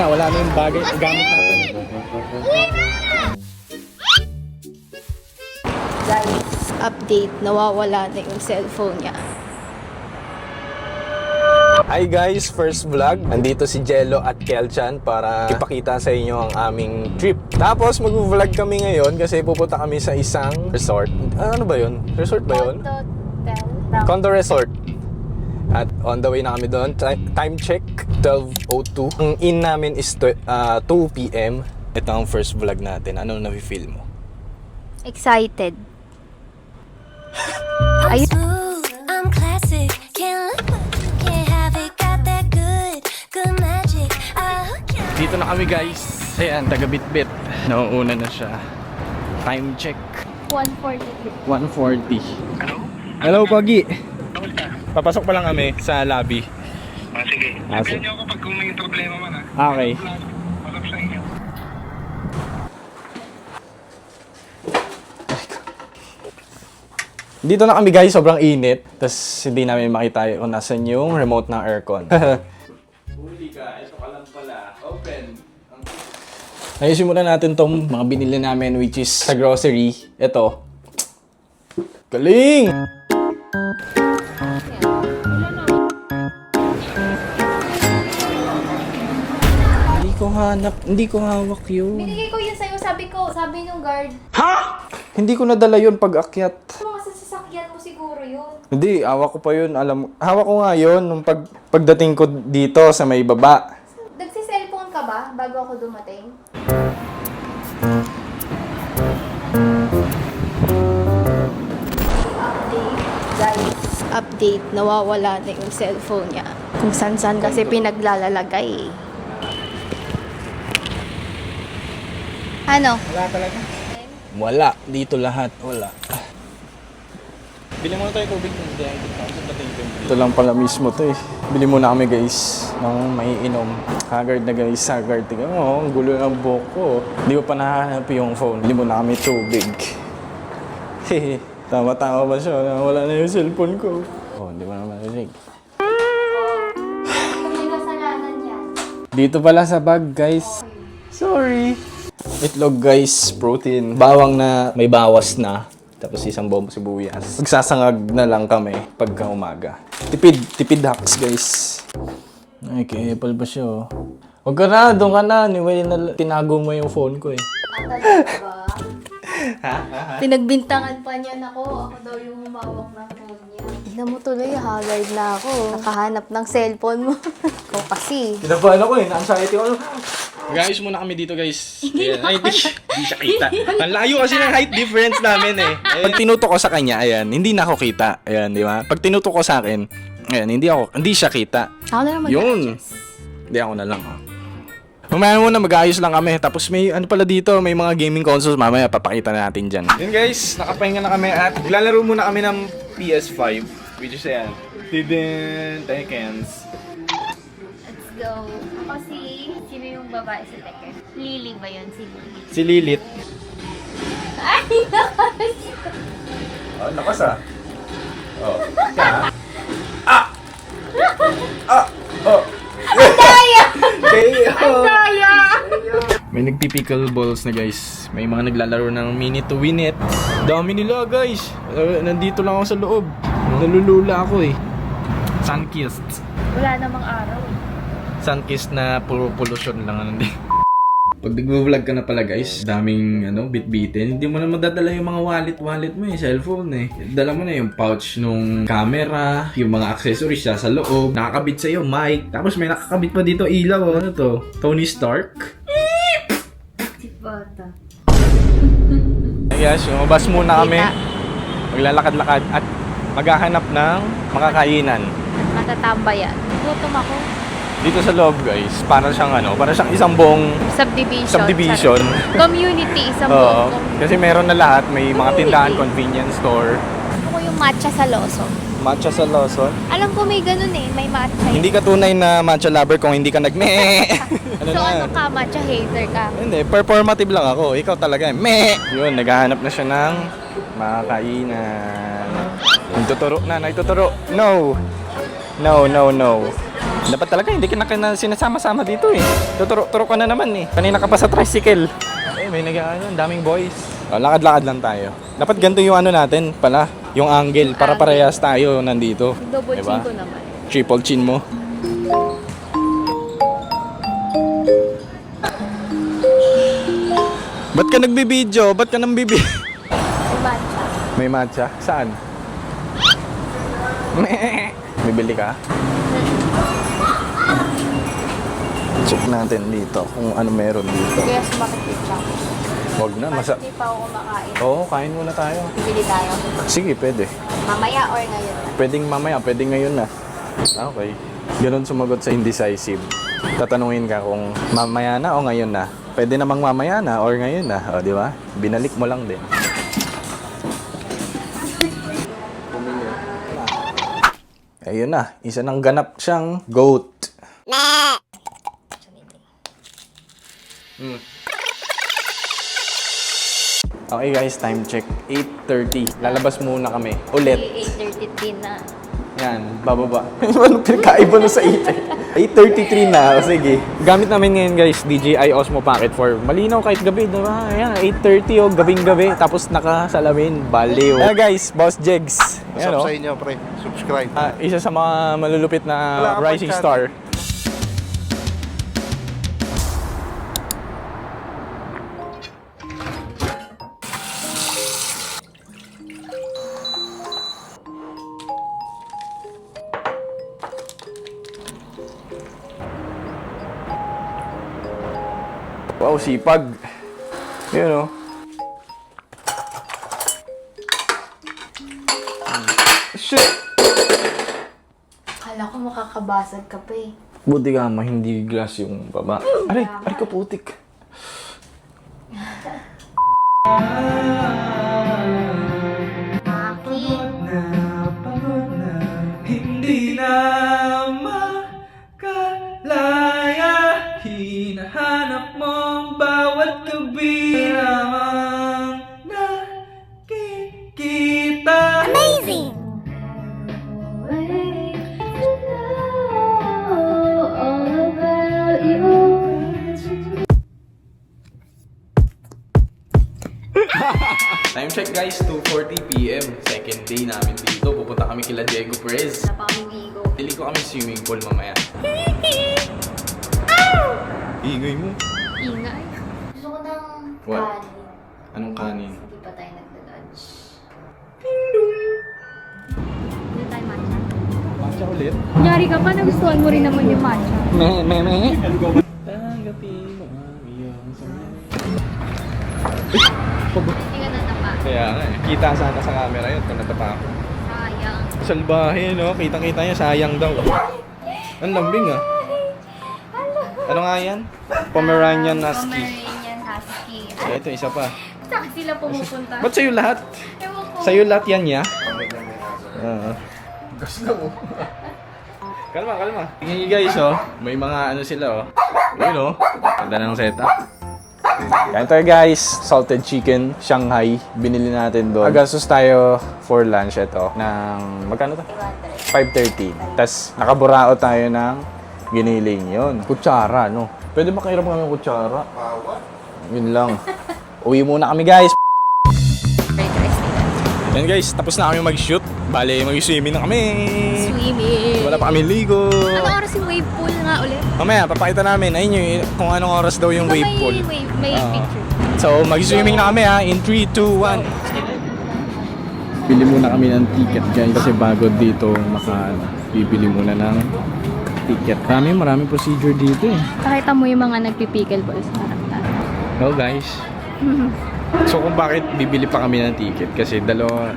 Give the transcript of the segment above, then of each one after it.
wala na yung bagay, gamit natin. Guys, update, nawawala na yung cellphone niya. Hi guys, first vlog. Nandito si Jello at Kelchan para ipakita sa inyo ang aming trip. Tapos mag-vlog kami ngayon kasi pupunta kami sa isang resort. Ano ba yun? Resort ba yun? Condo Resort. At on the way na kami doon. Time check, 12:02. Ang in namin is 2 p.m. Ito ang first vlog natin. Ano na-feel mo? Excited. I'm smooth, I'm classic, can't have it, got that good magic. Dito na kami guys. Ayan, taga-Bitbit. Nauuna na siya. Time check. 1:40. 1:40. Hello, Pogi. Papasok pa lang kami sa lobby. Sige. Sabihan niyo ako pag kung may problema man Okay. Pasok sa inyo. Dito na kami guys, sobrang init. Tapos hindi namin makita kung nasan yung remote ng aircon. Huli ka, ito ka lang pala. Open. Ayusin muna natin tong mga binili namin which is sa grocery. Ito. Galing! Hindi ko hawak yun. Binigay ko yun sa'yo, sabi nung guard. Hindi ko nadala yun pag akyat. Mga sasakyan mo siguro yun. Hindi, hawak ko pa yun. Hawak ko nga yun nung pagdating ko dito sa may baba. Nagsiselfone ka ba bago ako dumating? Update, guys. Update, nawawala na yung cellphone niya. Kung san-san kasi pinaglalalagay. Ano? Wala talaga. Wala. Dito lahat. Wala. Bili muna tayo tubig. Ito lang pala mismo to eh. Bili muna kami guys ng maiinom. Haggard na guys. Haggard. Tingnan mo, ang gulo ng buhok ko. Hindi ko pa nahanap yung phone. Bili muna kami tubig. Hehe. Tama-tama ba siya? Wala na yung cellphone ko. Oh, hindi mo naman narinig. May kasalanan yan. Dito pala sa bag guys. Sorry. Itlog guys, protein. Bawang na may bawas na. Tapos isang bombo sibuyas. Magsasangag na lang kami pagka umaga. Tipid hacks guys. Ay, kay Apple pa siya oh. Huwag ka na, doon ka na. Anyway, tinago mo yung phone ko eh. Talaga ba? Pinagbintangan pa niyan ako. Ako daw yung humawak ng phone niya. Tignan mo tuloy, haggard na ako. Nakahanap ng cellphone mo. Ikaw kasi. Kinabahan ako eh. Na-anxiety ako. Guys, muna kami dito guys. Ay, di siya kita. Ang layo kasi ng height difference namin eh. Pag tinuto ko sa kanya, ayan, hindi na ako kita. Ayan, di ba? Pag tinuto ko sa akin, ayan, hindi siya kita. Ako na naman. Yun. Hindi ako na lang. Mamaya muna, mag-ayos lang kami. Tapos may, ano pala dito, may mga gaming consoles. Mamaya, papakita natin dyan. Yun guys, nakapahinga na kami at lalaro muna kami ng PS5. Which is ayan, Hidden Tekens. Let's go. Ako sino yung babae sa Tekken? Lily ba yun? Si Lily. Si Lilith. Ay, nakas! Oh, lakas ah. Oh. Ah! Ah! Oh! Daya! Daya! May nagpi-pickle balls na guys. May mga naglalaro ng minute to win it. Dami nila guys. Nandito lang ako sa loob. Nalulula ako eh. Sunkissed. Wala namang araw. Sunkissed na puro pollution lang ano din. Pag nag-vlog ka na pala guys, daming bit-bitin. Hindi mo na madadala yung mga wallet mo eh, cellphone eh. Dala mo na yung pouch nung camera, yung mga accessories sa loob. Nakakabit sa'yo, mic. Tapos may nakakabit pa dito ilaw. Ano to? Tony Stark? Si Bata. Hey guys, lumabas muna kami. Maglalakad-lakad at maghahanap ng makakainan. Matatambayan. Gutom ako. Dito sa loob guys, para siyang isang buong Subdivision. Community, isang Oo, buong community. kasi meron na lahat, may mga tindahan, convenience store. Gusto ko yung matcha sa Lawson. Matcha sa Lawson. Alam ko may ganun eh, may matcha. Hindi ka tunay na matcha lover kung hindi ka nag-meh. Ano ka, matcha hater ka? Hindi, performative lang ako. Ikaw talaga, meh. Yun, naghahanap na siya ng makakainan. Nagtuturo na, nagtuturo. No. No, no, no. Dapat talaga, hindi ka na sinasama-sama dito eh. Turo ka na naman eh. Kanina ka pa sa tricycle. Eh, may ang daming boys. Oh, lakad-lakad lang tayo. Dapat ganito yung ano natin pala, yung angle, para parehas tayo nandito. Double Diba? chin ko naman. Triple chin mo. Ba't ka nagbibideo? Ba't ka nang bibi? May matcha. May matcha? Saan? Bibili ka? Check natin dito kung ano meron dito. Kaya sumakit yung tiyan ko. Wag na, Hindi pa ako kumakain. Oo, kain muna tayo. Bibili tayo. Sige, pwede. Mamaya or ngayon? Pwedeng mamaya, pwedeng ngayon na. Okay. Ganun sumagot sa indecisive. Tatanungin ka kung mamaya na o ngayon na. Pwede namang mamaya na or ngayon na. O, di ba? Binalik mo lang din. Ayun na. Isa nang ganap siyang goat. Okay guys, time check. 8:30. Lalabas muna kami. Ulit. 8:33 na. Yan, bababa. Ano pinakaiba na sa 8? 8:33 na. O, sige. Gamit namin ngayon guys, DJI Osmo Pocket 4. Malinaw kahit gabi, diba? Ayan, 8:30 o, gabing-gabi. Tapos nakasalamin. Baliw. Ayan guys, Boss Jegs. Ayan, What's up o. sa inyo, pre? Subscribe. Isa sa mga malulupit na Wala ka rising pang star. Wow, sipag. Yun o. Shit! Akala ko makakabasag ka pa eh. Buti ka ma, hindi glass yung baba. Aray, aray ka putik. Hindi na makalaya. Hinahanap mo ang bawat gabi lamang nakikita. Time check guys, 2:40 PM. Second day namin dito. Pupunta kami kila Diego Perez. Napakamigo. Dili ko kami swimming pool mamaya. Ingay mo. Ingay. Gusto ko ng What? kanin. Anong kanin? Hindi pa tayo nagda-lunch. Hindi tayo matcha. Matcha ulit? Yari ka pa, nagustuhan mo rin naman yung matcha. Tanggapin mo ang iyong sama. Hindi ka natapa. Kaya nga eh. Kita sana sa camera yun kung natapa ako. Sayang. Salbahe no? Kitang-kita niya, sayang daw. Ang lambing ah. Ano nga yan? Pomeranian Husky. Pomeranian Husky. Ito, isa pa. Saan sila pumupunta? Ba't sa'yo lahat? Ewan ko. Sa'yo lahat yan ya? Gusto mo. Kalma. Tingnan nyo guys oh. May mga ano sila oh. Yun oh. Ganda ng setup. Kain tayo guys. Salted chicken, Shanghai. Binili natin doon. Agastos tayo for lunch ito. Ng magkano to? 5:30. Tapos nakaburao tayo ng giniling yun. Kutsara no. Pwede ba kahiram kami ng kutsara? Yun lang. Uwi muna kami guys. Yan guys, tapos na kami mag-shoot. Bale, mag-swimming na kami. Swimming. Wala pa kami ligo. Ano oras yung wave pool nga ulit? Mamaya, papakita namin. Ayun yung kung anong oras daw yung wave pool. May Oo. picture. So, mag-swimming na kami ha. In 3, 2, 1. Bili muna kami ng ticket guys. Kasi bago dito bibili muna ng ticket. Maraming procedure dito eh. Pakita mo yung mga nagpipikil balls na harap tayo. No guys. So kung bakit bibili pa kami ng ticket kasi dalawa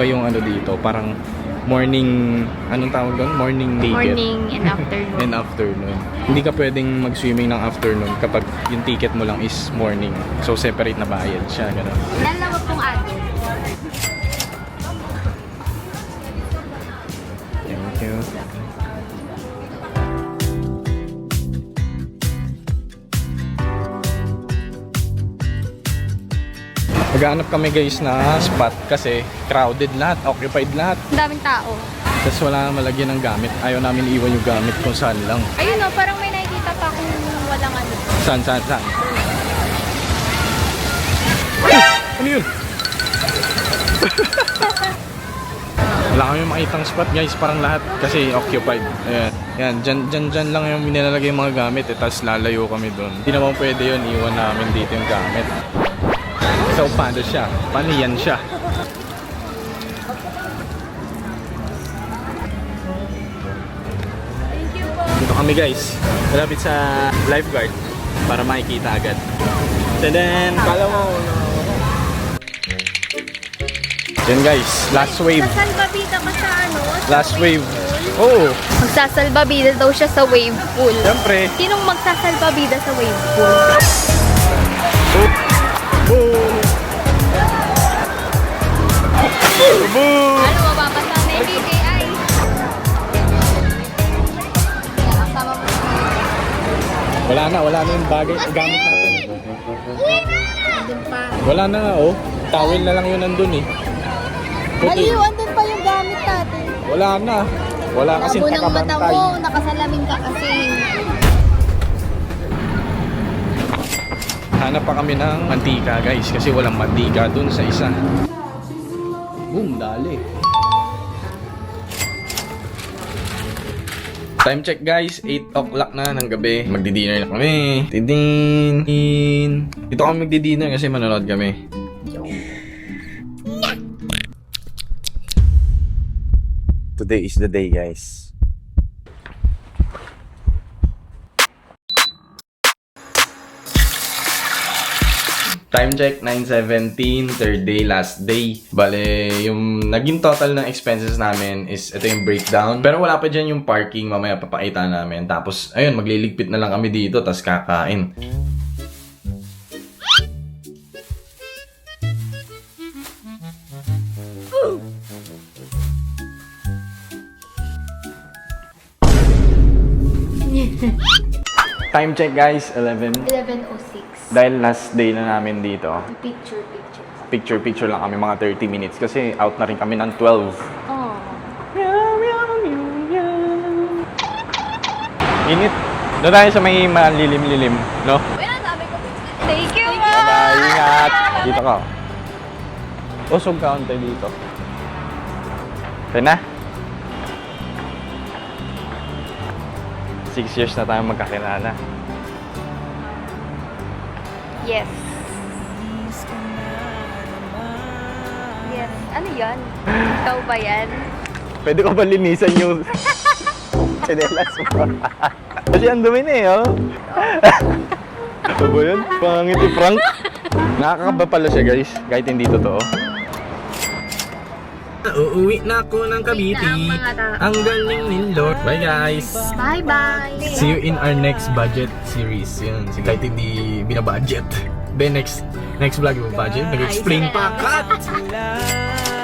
yung ano dito, parang morning, anong tawag doon? Morning ticket. Morning and afternoon. And afternoon. Hindi ka pwedeng mag-swimming ng afternoon kapag yung ticket mo lang is morning. So separate na bayad siya, gano'n. Dalawa pong atin. Thank you. Maghanap kami guys na spot kasi crowded lahat, occupied lahat. Ang daming tao. Tapos wala na malagyan ng gamit. Ayaw namin iwan yung gamit kung saan lang. Ayun o, parang may nakikita pa akong walang ano. Saan? Ano yun? Wala kami makitang spot guys, parang lahat kasi occupied. Ayan, yan, dyan lang yung nilalagay yung mga gamit tapos lalayo kami doon. Hindi naman pwede yun, iwan namin dito yung gamit. So, paano siya? Paano yan siya? Dito kami guys, malapit sa lifeguard para makikita agad. Tadaan! Kala mo, yan guys, last wave. Magsasalbabida ka sa ano? Sa Last wave. pool? Oo, Magsasalbabida daw siya sa wave pool. siyempre. Sinong magsasalbabida sa wave pool? Ano, mababasa na yung BKI? Wala na yung bagay, gamit natin. Andun pa. Wala na nga oh, towel na lang yun nandun eh. Puti. Maliw, andun pa yung gamit natin. Wala na. Wala kasing Labo ng mata takabantay. mo, nakasalamin ka kasi. Hanap pa kami ng mantika guys kasi walang mantika dun sa isa. Boom, dali. Time check guys, 8 o'clock na ng gabi. Magdi-dinner na kami. Tidin. Dito kami magdi-dinner kasi manonood kami. Today is the day guys. Time check, 9:17, third day, last day. Bale, yung naging total ng expenses namin is, ito yung breakdown. Pero wala pa dyan yung parking, mamaya papakita namin. Tapos, ayun, magliligpit na lang kami dito, tapos kakain. Time check guys, 11. 11:06. Dahil last day na namin dito, Picture. picture lang kami mga 30 minutes kasi out na rin kami ng 12. Oh. Init. Doon tayo sa may malilim-lilim, no? Thank you, Bye, ingat! Dito ka. Usog ka unti dito. Okay na? 6 years na tayo magkakilala. Yes. Yes. Ano yan? Ikaw ba yan? Pwede ko ba linisan yung sinelas mo? Kasi ang dumi na eh, oh. Ano ba yun? Pangiti prank? Nakakaba pala siya guys, kahit hindi totoo. Uuwi na ako ng Cavite. Uwi na ang mga tao. Ang galing ni Lord. Bye guys! Bye-bye! See you in our next budget series. Yun, kahit hindi binabudget. Then next vlog yung budget. Nag-explain pa. Cut!